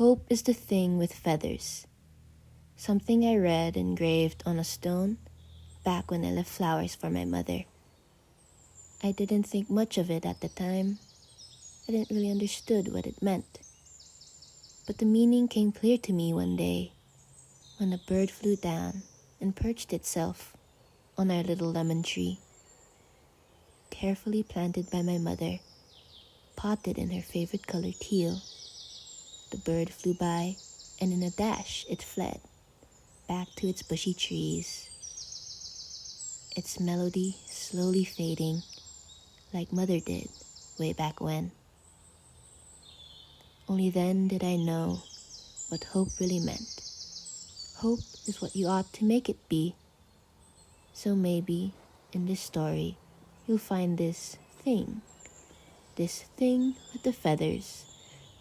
Hope is the thing with feathers. Something I read engraved on a stone back when I left flowers for my mother. I didn't think much of it at the time. I didn't really understood what it meant. But the meaning came clear to me one day when a bird flew down and perched itself on our little lemon tree, carefully planted by my mother, potted in her favorite color teal. The bird flew by, and in a dash it fled, back to its bushy trees, its melody slowly fading, like Mother did way back when. Only then did I know what hope really meant. Hope is what you ought to make it be. So maybe, in this story, you'll find this thing with the feathers,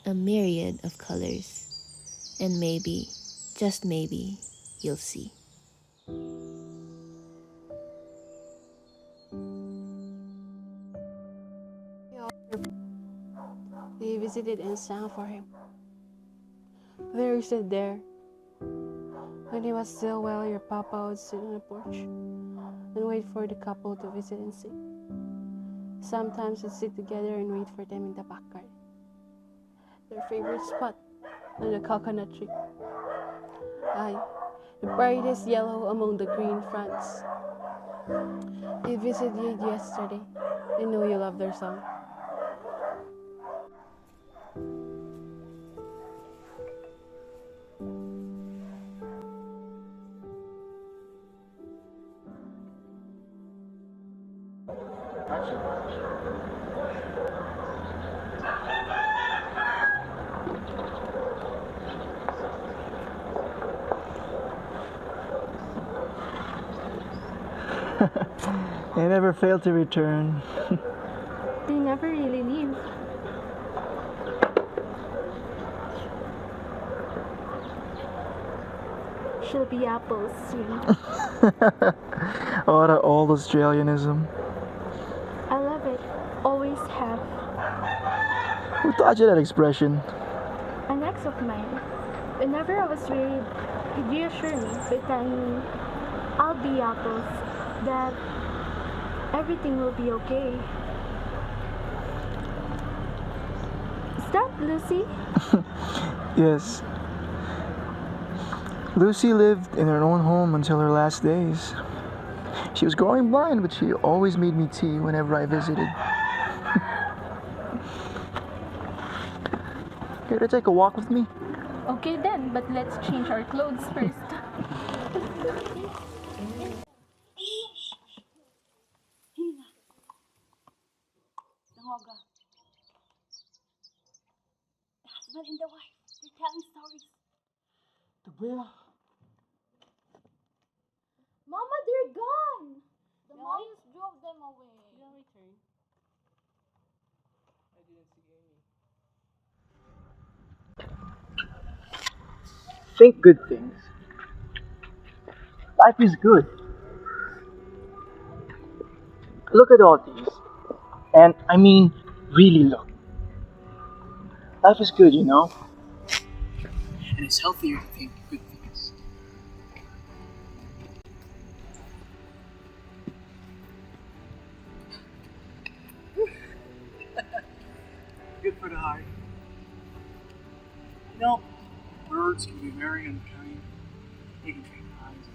a myriad of colors, and maybe, just maybe, you'll see. They visited and sang for him. There he stood there. When he was still well, your papa would sit on the porch and wait for the couple to visit and sing. Sometimes they'd sit together and wait for them in the backyard, their favorite spot on the coconut tree. Aye, the brightest yellow among the green fronds. They visited you yesterday. I know you love their song. They never fail to return. They never really leave. She'll be apples soon. What an old Australianism. I love it. Always have. Who taught you that expression? An ex of mine. Whenever I was worried, he'd reassure me by telling me, I'll be apples, that everything will be okay. Is that Lucy? Yes. Lucy lived in her own home until her last days. She was growing blind, but she always made me tea whenever I visited. Here to take a walk with me? Okay then, but let's change our clothes first. The husband and the wife, they're telling stories. Mama, they're gone! The Mayas drove them away. They'll return. Think good things. Life is good. Look at all these. And I mean, really look. Life is good, you know? And it's healthier to think good things. Good for the heart. You know, birds can be very unkind. They can take lives.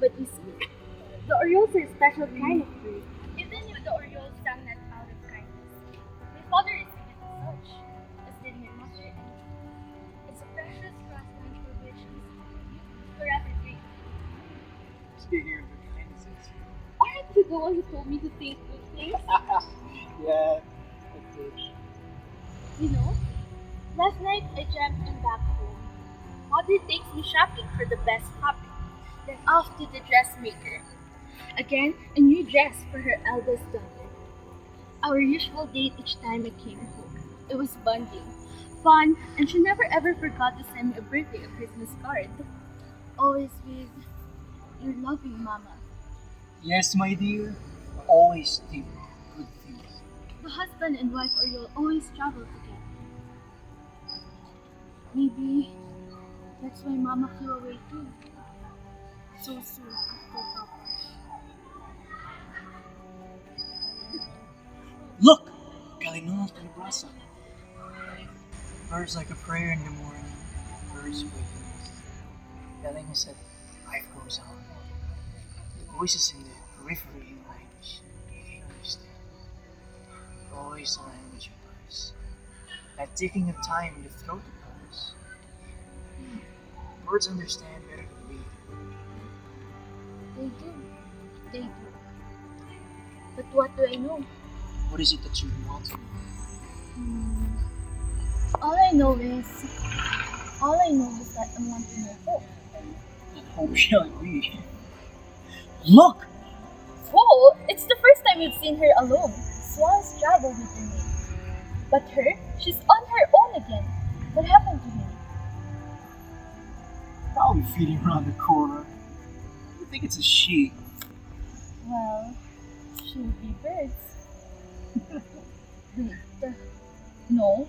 But you see, the Orioles are a special kind of bird. Even if the Orioles sang not out of kindness, my father is seen as such, as did my mother, and it's a precious grassland for which you forever dream. Stay here and good kindnesses. Aren't you the one who told me to think good things? Yeah, that's it. You know, last night I dreamt I'm back home. Mother takes me shopping for the best fabric, then off to the dressmaker. Again, a new dress for her eldest daughter. Our usual date each time I came home. It was bonding, fun, and she never ever forgot to send me a birthday or Christmas card. Always with your loving mama. Yes, my dear. Always think good things. The husband and wife Oriole always travel together. Maybe that's why Mama flew away too. So soon after Papa. Look! Galing naman sa brasa. Birds like a prayer in the morning. Birds waking us. Telling us that life goes on. The voices in the periphery in language you can't understand. Always the language of birds. That ticking of time in the throat of birds. Birds understand better than we do. They do. They do. But what do I know? What is it that you want to know? All I know is that I want to know hope. And hope shall it be. Look! Whoa! It's the first time we've seen her alone. Swans travel with her mate. But her, she's on her own again. What happened to her? Probably feeding around the corner. I think it's a she. Well, she'll be birds. Wait, no.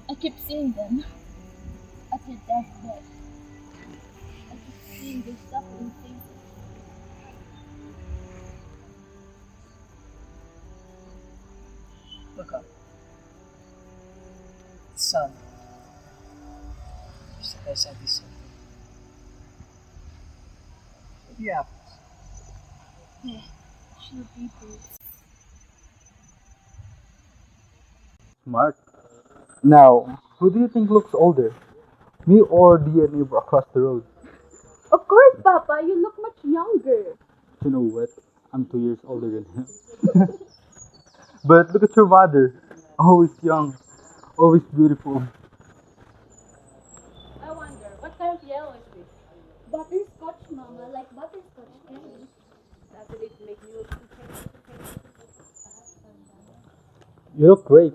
I keep seeing them at your deathbed. I keep seeing their suffering faces. Look up. The sun. Step by step, this the apples. Yeah, she'll be birds. Smart. Now, who do you think looks older? Me or the neighbor across the road? Of course, Papa, you look much younger. You know what? I'm 2 years older than him. But look at your mother. Always young. Always beautiful. I wonder, what kind of yellow is this? Butterscotch, Mama, like butterscotch candy. Doesn't it make you look okay? You look great.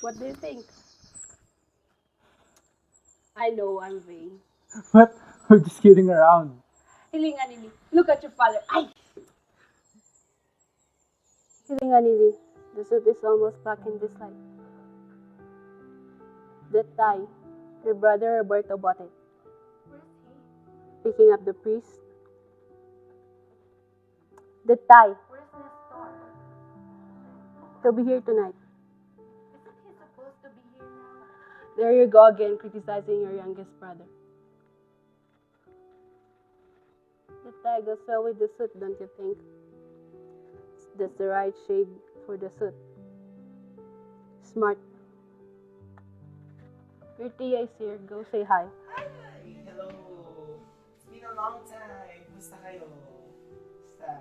What do you think? I know I'm vain. What? We're just kidding around. Hilinganili, look at your father. Ay! Hilinganili, the suit is almost back in this life. That tie, your brother Roberto bought it. Where's he? Picking up the priest. The tie, Where's Nestor? he'll be here tonight. Isn't he supposed to be here now? There you go again, criticizing your youngest brother. The tie goes well with the suit, don't you think? That's the right shade for the suit. Smart. Your tia is here. Go say hi. Hi! Hello! It's been a long time. Kumusta kayo? Kumusta?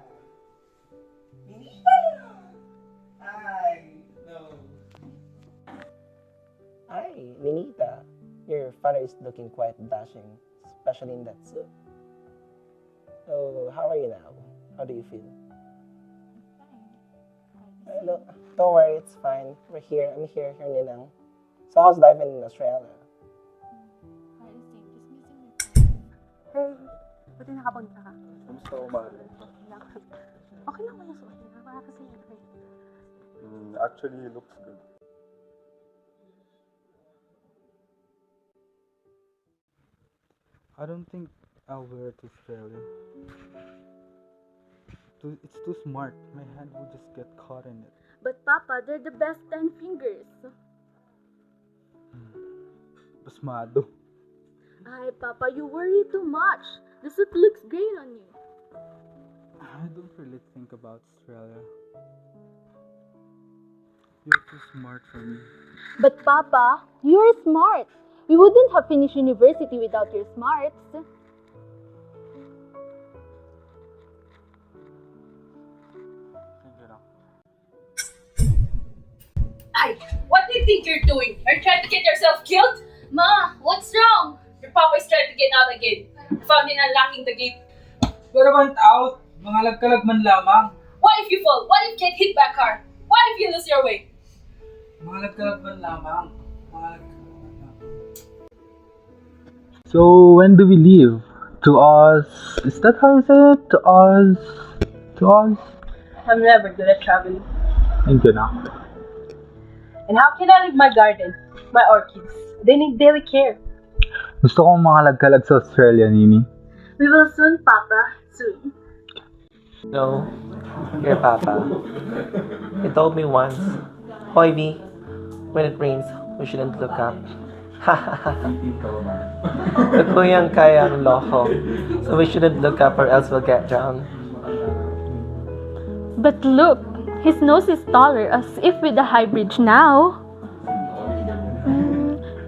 Minita! Hi! No. Hi, Ninita. Your father is looking quite dashing, especially in that suit. So, how are you now? How do you feel? Look, don't worry, it's fine. We're here. I'm here, Ninang. So, how's life in Australia? Hey, buti nakapunta ka. Kamusta ko, Mari? Okay lang ba yung suot niya? Baka kasi Actually, he looks good. I don't think I'll wear it to Australia. It's too smart. My hand would just get caught in it. But Papa, they're the best 10 fingers. Pasmado. Ay, Papa, you worry too much. The suit looks great on you. I don't really think about Australia. You're too smart for me. But Papa, you're smart. We wouldn't have finished university without your smarts. Thank you lang. Ay, what do you think you're doing? Are you trying to get yourself killed? Ma, what's wrong? Your papa is trying to get out again. Found in unlocking the gate. Pero man out! Mga lagkalag man lamang. What if you fall? What if you get hit by a car? What if you lose your way? Mga lagkalag man lamang. Mga lagkalag man lamang. So when do we leave? To us? Is that how you say it? To us? To us? I'm never good at traveling. Thank you na. And how can I leave my garden, my orchids? They need daily care. Gusto kong mangalagkalag sa Australia, Nini. We will soon, Papa. Soon. No, your papa. He told me once, Hoy V, when it rains, we shouldn't look up. Kuyang kayang loko. So we shouldn't look up or else we'll get drowned. But look, his nose is taller as if with a high bridge now.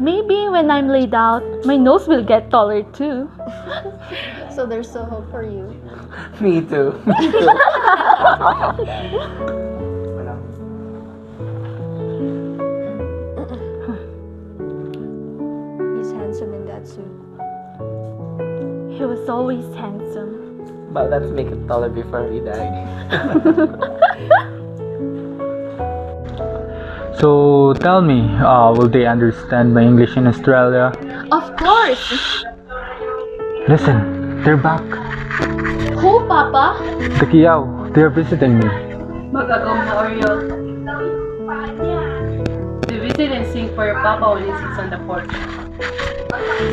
Maybe when I'm laid out, my nose will get taller too. So there's still hope for you. Me too. He's handsome in that suit. He was always handsome. But let's make it taller before we die. So tell me, will they understand my English in Australia? Of course. Listen, they're back. Who, Papa? The Kiao, they're visiting me. Magagong Oreo. They visit and sing for your papa when he sits on the porch.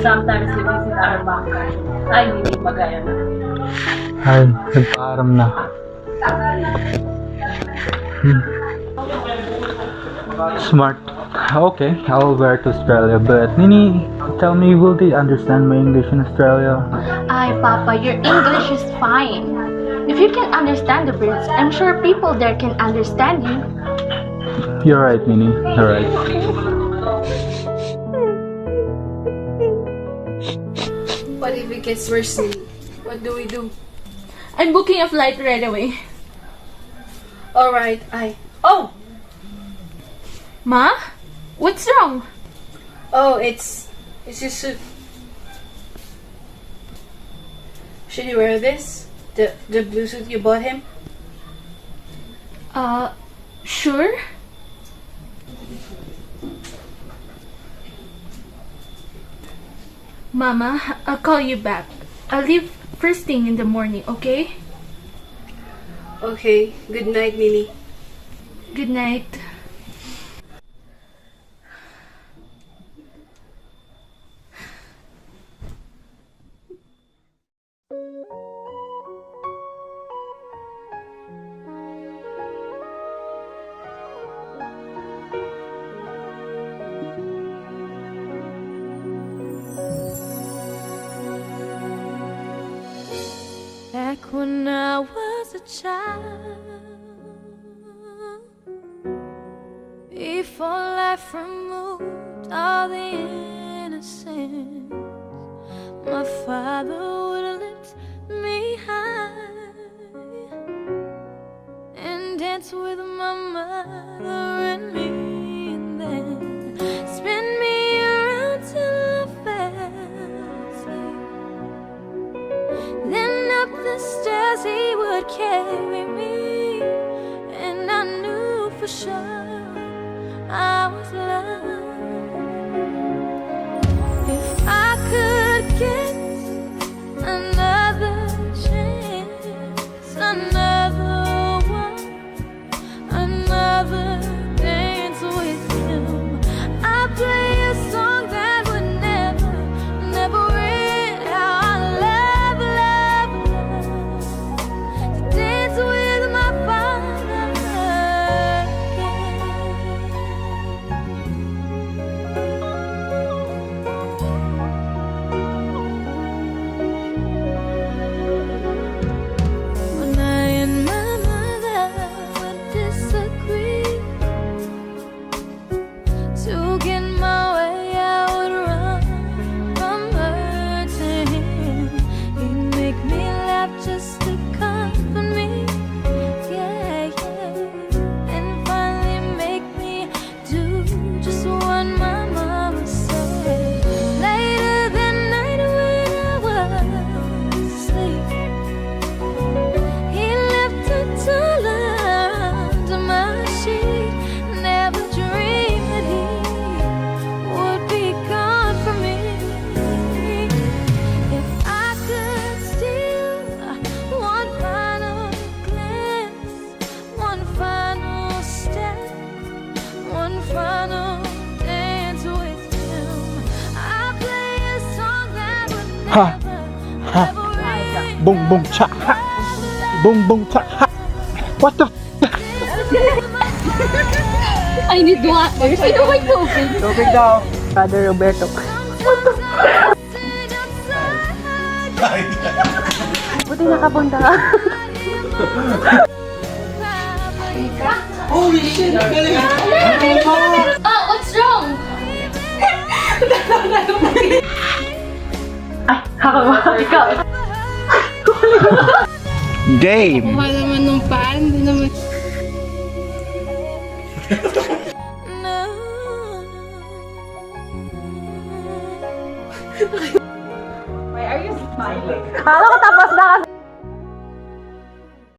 Sometimes they visit our bangka. Ay, hindi magaya na. Ay, nagpaaram na. Smart. Okay, I'll wear it to Australia. But Nini, tell me, will they understand my English in Australia? Ay, Papa, your English is fine. If you can understand the birds, I'm sure people there can understand you. You're right, Nini. You're right. What if it gets worse? What do we do? I'm booking a flight right away. Alright, Oh! Ma? What's wrong? Oh, it's your suit. Should you wear this? The blue suit you bought him? Sure? Mama, I'll call you back. I'll leave first thing in the morning, okay? Okay, good night, Nini. Good night. Back when I was a child, before life removed all the innocence, my father would lift me high and dance with my mother and me, and then spin me around till I fell asleep. Then up the stairs he would carry me, and I knew for sure I was loved. If I could get another chance, another one, another dance with him, I'd play a song that would never, never end. How I love, love, love to dance with my father again. When I Boom boom cha ha. Boom boom cha ha. What the I need water. Sino may tubig? Tubig daw. Father Roberto. Buti nakapunta ka. Holy shit! Galing! Oh, what's wrong? Ako ba? Ikaw. Game. Kuha naman nung pan. Hindi naman. Why are you smiling? Kala ko tapos na kasi